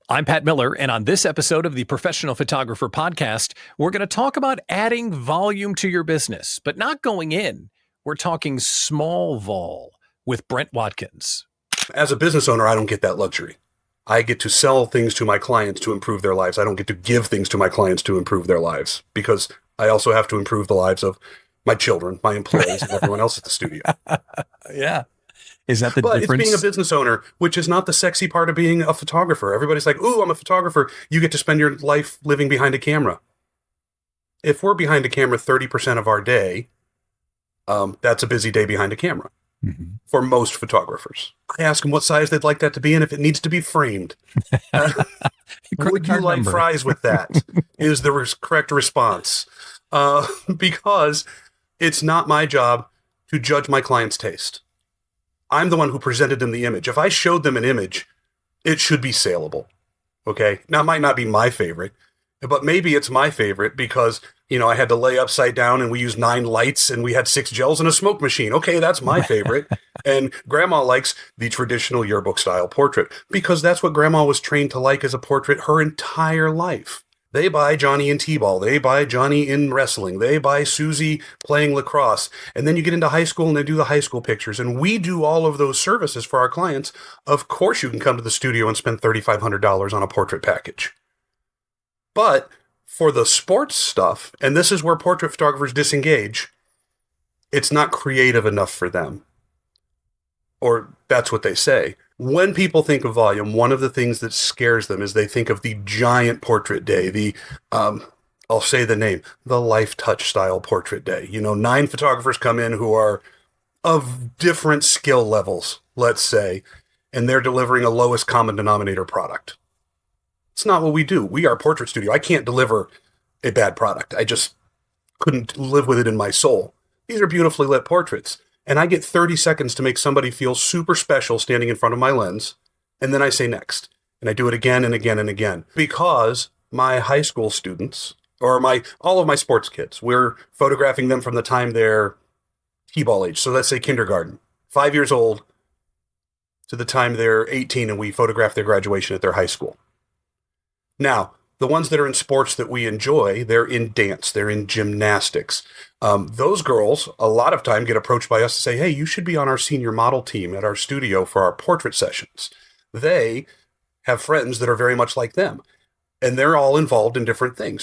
I'm Pat Miller, and on this episode of the Professional Photographer Podcast, we're going to talk about adding volume to your business, but not going in. We're talking small vol with Brent Watkins. As a business owner, I don't get that luxury. I get to sell things to my clients to improve their lives. I don't get to give things to my clients to improve their lives because I also have to improve the lives of my children, my employees, and everyone else at the studio. Yeah. Is that the But difference? it's being a business owner, which is not the sexy part of being a photographer. Everybody's like, ooh, I'm a photographer. You get to spend your life living behind a camera. If we're behind a camera 30% of our day, that's a busy day behind a camera for most photographers. I ask them what size they'd like that to be and if it needs to be framed. Would you like fries with that? Is the correct response. Because it's not my job to judge my client's taste. I'm the one who presented them the image. If I showed them an image, it should be saleable. Okay. Now, it might not be my favorite, but maybe it's my favorite because, I had to lay upside down and we used 9 lights and we had 6 gels and a smoke machine. Okay. That's my favorite. And grandma likes the traditional yearbook style portrait because that's what grandma was trained to like as a portrait her entire life. They buy Johnny in T-ball. They buy Johnny in wrestling. They buy Susie playing lacrosse. And then you get into high school and they do the high school pictures. And we do all of those services for our clients. Of course, you can come to the studio and spend $3,500 on a portrait package. But for the sports stuff, and this is where portrait photographers disengage, it's not creative enough for them. Or that's what they say. When people think of volume, one of the things that scares them is they think of the giant portrait day, I'll say the name, the Life Touch style portrait day. 9 photographers come in who are of different skill levels, let's say, and they're delivering a lowest common denominator product. It's not what we do. We are a portrait studio. I can't deliver a bad product. I just couldn't live with it in my soul. These are beautifully lit portraits. And I get 30 seconds to make somebody feel super special standing in front of my lens. And then I say next. And I do it again and again and again. Because my high school students, or all of my sports kids, we're photographing them from the time they're T-ball age. So let's say kindergarten, 5 years old, to the time they're 18 and we photograph their graduation at their high school. Now, the ones that are in sports that we enjoy, they're in dance, they're in gymnastics. Those girls, a lot of time, get approached by us to say, hey, you should be on our senior model team at our studio for our portrait sessions. They have friends that are very much like them, and they're all involved in different things.